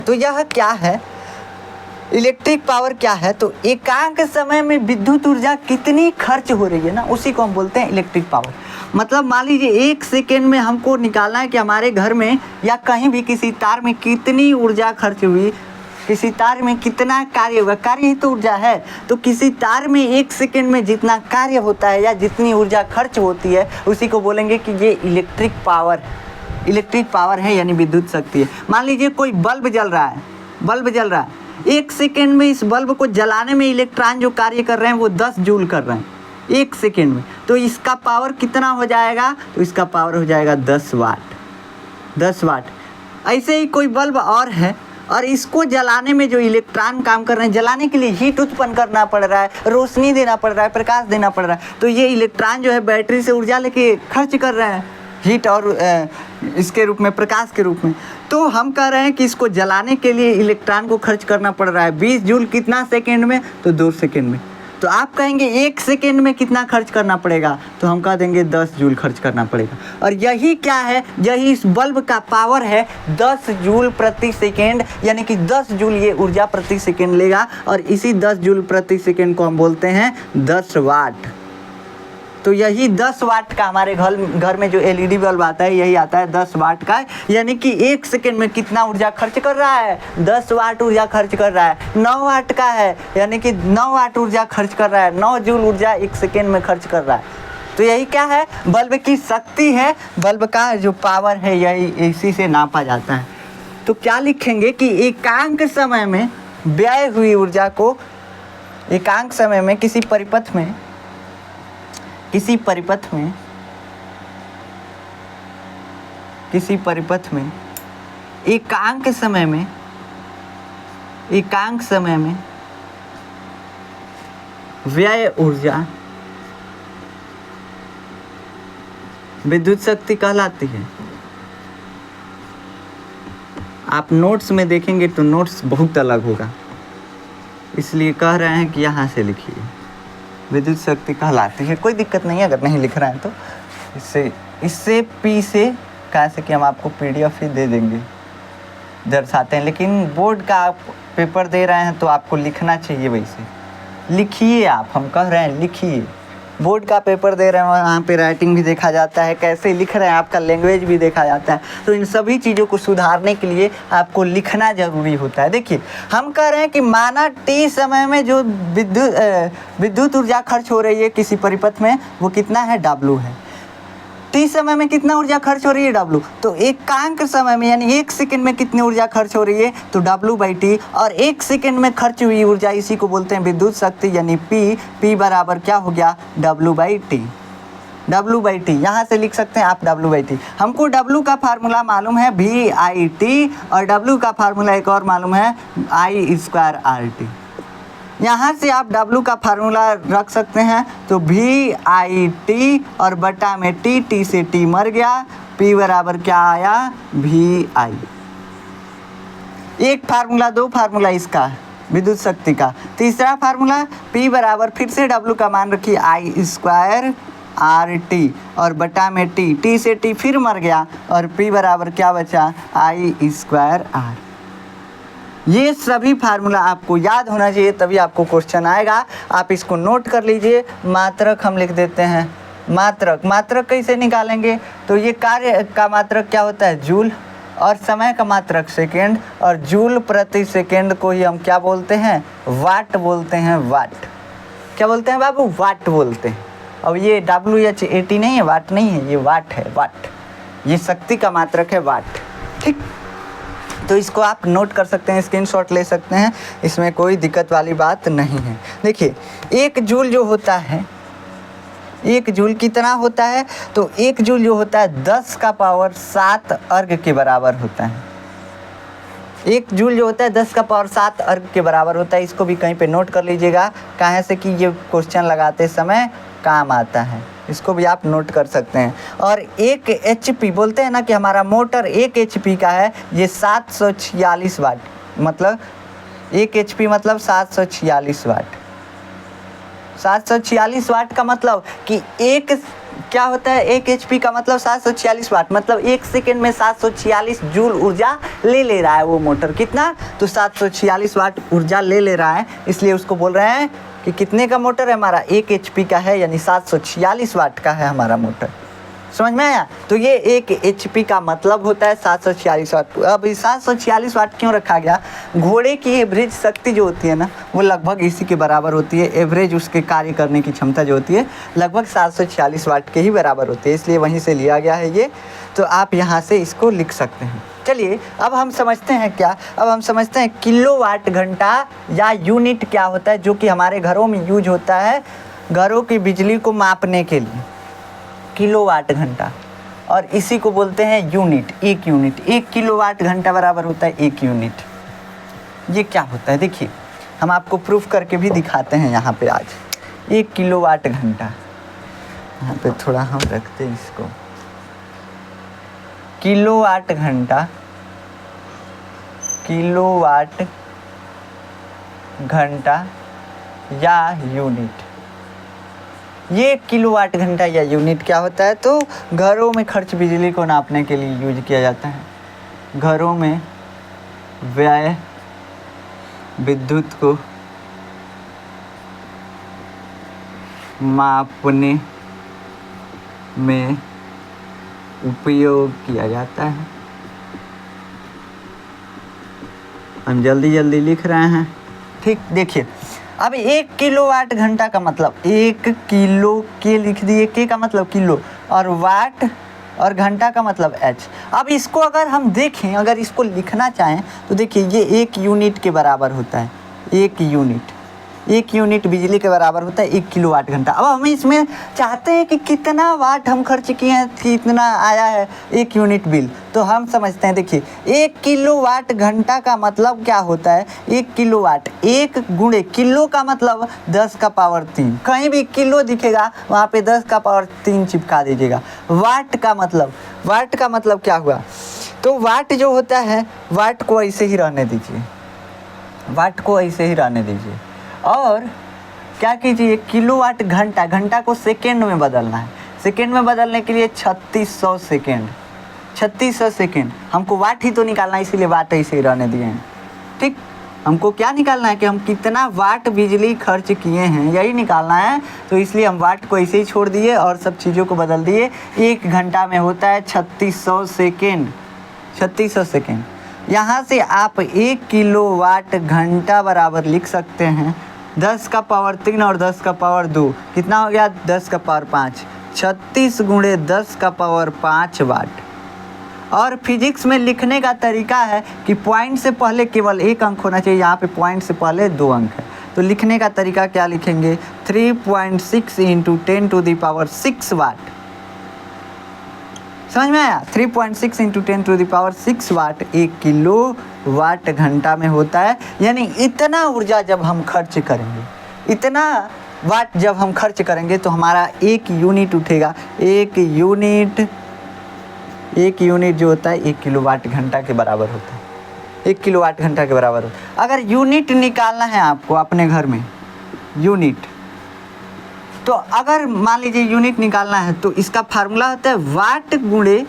तो यह क्या है, इलेक्ट्रिक पावर क्या है, तो एकांक समय में विद्युत ऊर्जा कितनी खर्च हो रही है ना, उसी को हम बोलते हैं इलेक्ट्रिक पावर। मतलब मान लीजिए 1 सेकेंड में हमको निकालना है कि हमारे घर में या कहीं भी किसी तार में कितनी ऊर्जा खर्च हुई, किसी तार में कितना कार्य हुआ, कार्य ही तो ऊर्जा है। तो किसी तार में 1 सेकेंड में जितना कार्य होता है या जितनी ऊर्जा खर्च होती है उसी को बोलेंगे कि ये इलेक्ट्रिक पावर है, यानी विद्युत शक्ति है। मान लीजिए कोई बल्ब जल रहा है, 1 सेकेंड में इस बल्ब को जलाने में इलेक्ट्रॉन जो कार्य कर रहे हैं वो 10 जूल कर रहे हैं 1 सेकेंड में। तो इसका पावर कितना हो जाएगा, तो इसका पावर हो जाएगा 10 वाट। ऐसे ही कोई बल्ब और है और इसको जलाने में जो इलेक्ट्रॉन काम कर रहे हैं, जलाने के लिए हीट उत्पन्न करना पड़ रहा है, रोशनी देना पड़ रहा है, प्रकाश देना पड़ रहा है। तो ये इलेक्ट्रॉन जो है बैटरी से ऊर्जा लेके खर्च कर रहे हैं, हीट और इसके रूप में, प्रकाश के रूप में। तो हम कह रहे हैं कि इसको जलाने के लिए इलेक्ट्रॉन को खर्च करना पड़ रहा है 20 जूल कितना सेकेंड में, तो 2 सेकेंड में। तो आप कहेंगे 1 सेकेंड में कितना खर्च करना पड़ेगा, तो हम कह देंगे 10 जूल खर्च करना पड़ेगा। और यही क्या है, यही इस बल्ब का पावर है 10 जूल प्रति सेकेंड, यानी कि 10 जूल ये ऊर्जा प्रति सेकेंड लेगा। और इसी 10 जूल प्रति सेकेंड को हम बोलते हैं 10 वाट। तो यही 10 वाट का हमारे घर में जो एलईडी बल्ब आता है यही आता है 10 वाट का, यानी कि 1 सेकेंड में कितना ऊर्जा खर्च कर रहा है, 10 वाट ऊर्जा खर्च कर रहा है। 9 वाट का है, यानी कि 9 वाट ऊर्जा खर्च कर रहा है, 9 जूल ऊर्जा 1 सेकेंड में खर्च कर रहा है। तो यही क्या है, बल्ब की शक्ति है, बल्ब का जो पावर है यही इसी से नापा जाता है। तो क्या लिखेंगे कि एकांक समय में व्यय हुई ऊर्जा को, एकांक समय में किसी परिपथ में एकांक समय में व्यय ऊर्जा विद्युत शक्ति कहलाती है। आप नोट्स में देखेंगे तो नोट्स बहुत अलग होगा, इसलिए कह रहे हैं कि यहाँ से लिखिए, विद्युत शक्ति कहलाती है। कोई दिक्कत नहीं है अगर नहीं लिख रहे हैं तो इससे पी से कैसे कि हम आपको पीडीएफ ही दे देंगे, दर्शाते हैं। लेकिन बोर्ड का आप पेपर दे रहे हैं तो आपको लिखना चाहिए, वैसे लिखिए आप, हम कह रहे हैं लिखिए। बोर्ड का पेपर दे रहे हैं, वहाँ पे राइटिंग भी देखा जाता है, कैसे लिख रहे हैं आपका लैंग्वेज भी देखा जाता है। तो इन सभी चीज़ों को सुधारने के लिए आपको लिखना ज़रूरी होता है। देखिए हम कह रहे हैं कि माना टी समय में जो विद्युत ऊर्जा खर्च हो रही है किसी परिपथ में वो कितना है, W है। टी समय में कितना ऊर्जा खर्च हो रही है, W। तो एकांक समय में यानी 1 सेकेंड में कितनी ऊर्जा खर्च हो रही है, तो W/T। और 1 सेकेंड में खर्च हुई ऊर्जा इसी को बोलते हैं विद्युत शक्ति, यानी P बराबर क्या हो गया, W/T। यहाँ से लिख सकते हैं आप W/T। हमको W का फार्मूला मालूम है VIT और W का फार्मूला एक और मालूम है I²RT। यहाँ से आप W का फार्मूला रख सकते हैं, तो VIT और बटा में T से T मर गया, P बराबर क्या आया, VI। एक फार्मूला, 2 फार्मूला इसका विद्युत शक्ति का। तीसरा फार्मूला P बराबर फिर से W का मान रखिए I²RT और बटा में T से T फिर मर गया और P बराबर क्या बचा, I²R। ये सभी फार्मूला आपको याद होना चाहिए, तभी आपको क्वेश्चन आएगा। आप इसको नोट कर लीजिए। मात्रक हम लिख देते हैं, मात्रक कैसे निकालेंगे, तो ये कार्य का मात्रक क्या होता है, जूल, और समय का मात्रक सेकेंड, और जूल प्रति सेकेंड को ही हम क्या बोलते हैं, वाट बोलते हैं। वाट क्या बोलते हैं बाबू, वाट बोलते हैं। अब ये WH80 नहीं है, वाट नहीं है, ये वाट है, वाट। ये शक्ति का मात्रक है, वाट। ठीक, तो इसको आप नोट कर सकते हैं, स्क्रीनशॉट ले सकते हैं, इसमें कोई दिक्कत वाली बात नहीं है। देखिए 1 जूल जो होता है, 1 जूल कितना होता है, तो 1 जूल जो होता है 10⁻7 अर्घ के बराबर होता है। 1 जूल जो होता है 10⁻7 अर्घ के बराबर होता है। इसको भी कहीं पे नोट कर लीजिएगा, कहाँ से कि ये क्वेश्चन लगाते समय काम आता है। इसको भी आप नोट कर सकते हैं। और 1 HP बोलते हैं ना कि हमारा मोटर 1 HP का है, ये 746 वाट, मतलब 1 HP मतलब 746 वाट। 746 वाट का मतलब कि 1 क्या होता है, 1 HP का मतलब 746 वाट, मतलब 1 सेकेंड में 746 जूल ऊर्जा ले रहा है वो मोटर। कितना, तो 746 वाट ऊर्जा ले रहा है, इसलिए उसको बोल रहे हैं कि कितने का मोटर है हमारा, 1 HP का है, यानी 746 वाट का है हमारा मोटर। समझ में आया? तो ये 1 HP का मतलब होता है 746 वाट। अब 746 वाट क्यों रखा गया, घोड़े की एवरेज शक्ति जो होती है ना, वो लगभग इसी के बराबर होती है। एवरेज उसके कार्य करने की क्षमता जो होती है लगभग 746 वाट के ही बराबर होती है, इसलिए वहीं से लिया गया है ये। तो आप यहाँ से इसको लिख सकते हैं। चलिए अब हम समझते हैं क्या, अब हम समझते हैं किलोवाट घंटा या यूनिट क्या होता है, जो कि हमारे घरों में यूज होता है घरों की बिजली को मापने के लिए। किलोवाट घंटा, और इसी को बोलते हैं यूनिट। 1 यूनिट, 1 किलोवाट घंटा बराबर होता है 1 यूनिट। ये क्या होता है देखिए, हम आपको प्रूफ करके भी दिखाते हैं यहाँ पे आज। 1 किलोवाट घंटा, यहाँ पे थोड़ा हम रखते हैं इसको। किलोवाट घंटा, किलोवाट घंटा या यूनिट, ये किलोवाट घंटा या यूनिट क्या होता है, तो घरों में खर्च बिजली को नापने के लिए यूज किया जाता है। घरों में व्यय विद्युत को मापने में उपयोग किया जाता है। हम जल्दी जल्दी लिख रहे हैं, ठीक। देखिए अब 1 किलोवाट घंटा का मतलब 1 किलो के लिख दिए, के का मतलब किलो, और वाट और घंटा का मतलब एच। अब इसको अगर हम देखें, अगर इसको लिखना चाहें तो देखिए ये 1 यूनिट के बराबर होता है। 1 यूनिट बिजली के बराबर होता है 1 किलोवाट घंटा। अब हम इसमें चाहते हैं कि कितना वाट हम खर्च किए हैं, कितना आया है 1 यूनिट बिल, तो हम समझते हैं। देखिए 1 किलोवाट घंटा का मतलब क्या होता है, 1 किलोवाट, 1 गुणे किलो का मतलब 10 का पावर 3, कहीं भी किलो दिखेगा वहाँ पे 10 का पावर 3 चिपका दीजिएगा। वाट का मतलब क्या हुआ, तो वाट जो होता है, वाट को ऐसे ही रहने दीजिए, और क्या कीजिए, किलोवाट घंटा, घंटा को सेकेंड में बदलना है। सेकेंड में बदलने के लिए 3600 सेकेंड, हमको वाट ही तो निकालना है, इसीलिए वाट ऐसे ही रहने दिए हैं, ठीक। हमको क्या निकालना है कि हम कितना वाट बिजली खर्च किए हैं, यही निकालना है, तो इसलिए हम वाट को ऐसे ही छोड़ दिए और सब चीज़ों को बदल दिए। 1 घंटा में होता है 3600 सेकेंड। यहाँ से आप 1 किलोवाट घंटा बराबर लिख सकते हैं 10 का पावर 3 और 10 का पावर 2, कितना हो गया, 10 का पावर 5, 36 गुणे 10 का पावर 5 वाट। और फिजिक्स में लिखने का तरीका है कि पॉइंट से पहले केवल 1 अंक होना चाहिए, यहाँ पे पॉइंट से पहले 2 अंक है, तो लिखने का तरीका क्या लिखेंगे, 3.6 × 10⁻6 वाट। समझ में आया, 3.6 × 10⁻6 वाट 1 किलो वाट घंटा में होता है। यानी इतना ऊर्जा जब हम खर्च करेंगे, इतना वाट जब हम खर्च करेंगे तो हमारा 1 यूनिट उठेगा। 1 यूनिट जो होता है 1 किलोवाट घंटा के बराबर होता है, 1 किलोवाट घंटा के बराबर होता है। अगर यूनिट निकालना है आपको अपने घर में, यूनिट, तो अगर मान लीजिए यूनिट निकालना है तो इसका फार्मूला होता है वाट गुणे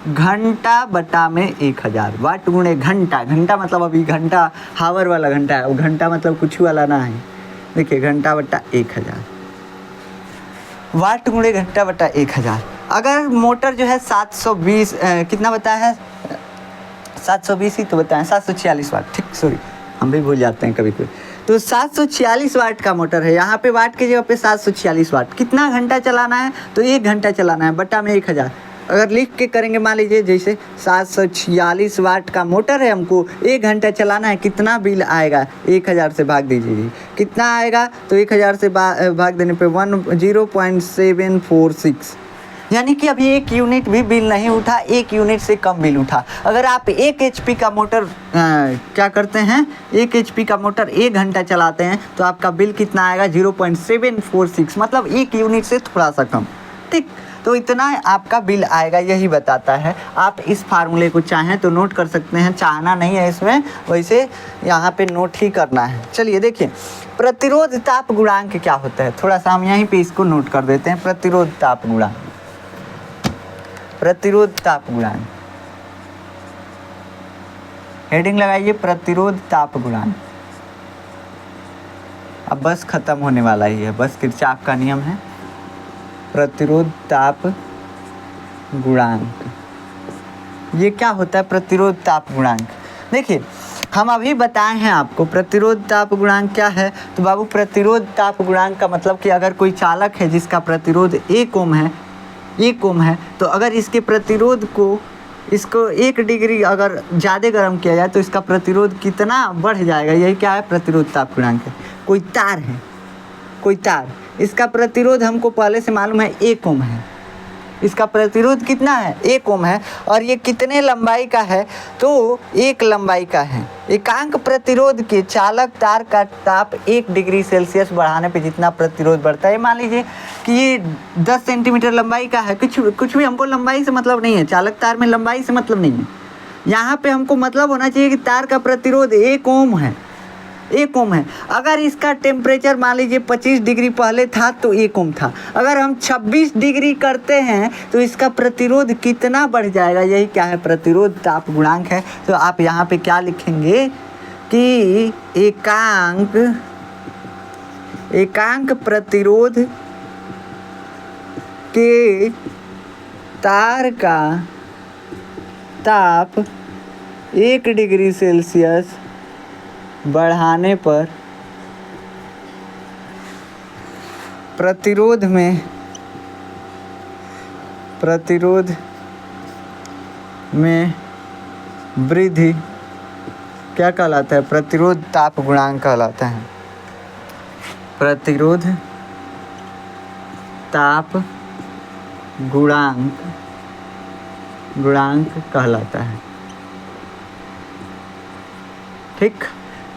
घंटा बटा में 1000। वाट गुणे घंटा, घंटा मतलब अभी घंटा हावर वाला घंटा है, वो घंटा मतलब कुछ वाला ना है। देखिए घंटा बटा 1000, वाट गुणे घंटा बटा 1000। अगर मोटर जो है 720 कितना बताया है, 720 ही तो बताया, 746 वाट, ठीक, सॉरी हम भी भूल जाते हैं कभी कभी। तो 746 वाट का मोटर है, यहाँ पे वाट की जगह पे 746 वाट। कितना घंटा चलाना है, तो 1 घंटा चलाना है, बटा में 1000। अगर लिख के करेंगे, मान लीजिए जैसे 746 वाट का मोटर है, हमको 1 घंटा चलाना है, कितना बिल आएगा, 1000 से भाग दीजिए, कितना आएगा, तो 1000 से भाग देने पे 0.746, यानी कि अभी 1 यूनिट भी बिल नहीं उठा, 1 यूनिट से कम बिल उठा। अगर आप 1 HP का मोटर क्या करते हैं, 1 HP का मोटर 1 घंटा चलाते हैं तो आपका बिल कितना आएगा, 0.746, मतलब 1 यूनिट से थोड़ा सा कम, ठीक। तो इतना आपका बिल आएगा, यही बताता है। आप इस फार्मूले को चाहें तो नोट कर सकते हैं, चाहना नहीं है इसमें, वैसे यहाँ पे नोट ही करना है। चलिए देखिए, प्रतिरोध ताप गुणांक क्या होता है, थोड़ा सा हम यहीं पे इसको नोट कर देते हैं। प्रतिरोध ताप गुणांक, प्रतिरोध ताप गुणांक, हेडिंग लगाइए प्रतिरोध ताप गुणांक। अब बस खत्म होने वाला ही है, बस किरचॉफ का नियम है। प्रतिरोध ताप गुणांक, ये क्या होता है प्रतिरोध ताप गुणांक? देखिए हम अभी बताए हैं आपको प्रतिरोध ताप गुणांक क्या है। तो बाबू प्रतिरोध ताप गुणांक का मतलब कि अगर कोई चालक है जिसका प्रतिरोध 1 ओम है, 1 ओम है, तो अगर इसके प्रतिरोध को, इसको 1 डिग्री अगर ज़्यादा गर्म किया जाए तो इसका प्रतिरोध कितना बढ़ जाएगा, यही क्या है प्रतिरोध ताप गुणांक है। कोई तार है, कोई तार, इसका प्रतिरोध हमको पहले से मालूम है 1 ओम है, इसका प्रतिरोध कितना है 1 ओम है, और ये कितने लंबाई का है, तो 1 लंबाई का है। एकांक प्रतिरोध के चालक तार का ताप 1 डिग्री सेल्सियस बढ़ाने पे जितना प्रतिरोध बढ़ता है, मान लीजिए कि ये 10 सेंटीमीटर लंबाई का है, कुछ भी हमको लंबाई से मतलब नहीं है, चालक तार में लंबाई से मतलब नहीं है। यहाँ पे हमको मतलब होना चाहिए कि तार का प्रतिरोध 1 ओम है, 1 ओम है। अगर इसका टेम्परेचर मान लीजिए 25 डिग्री पहले था तो 1 ओम था, अगर हम 26 डिग्री करते हैं तो इसका प्रतिरोध कितना बढ़ जाएगा, यही क्या है प्रतिरोध ताप गुणांक है। तो आप यहाँ पे क्या लिखेंगे कि एकांक प्रतिरोध के तार का ताप 1 डिग्री सेल्सियस बढ़ाने पर प्रतिरोध में वृद्धि क्या कहलाता है, प्रतिरोध ताप गुणांक कहलाता है, प्रतिरोध ताप गुणांक कहलाता है। ठीक,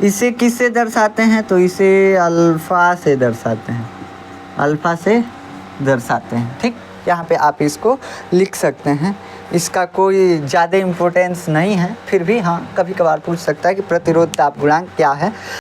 इसे किससे दर्शाते हैं, तो इसे अल्फ़ा से दर्शाते हैं, अल्फ़ा से दर्शाते हैं। ठीक, यहाँ पे आप इसको लिख सकते हैं, इसका कोई ज़्यादा इम्पोर्टेंस नहीं है, फिर भी हाँ कभी कभार पूछ सकता है कि प्रतिरोध ताप गुणांक क्या है।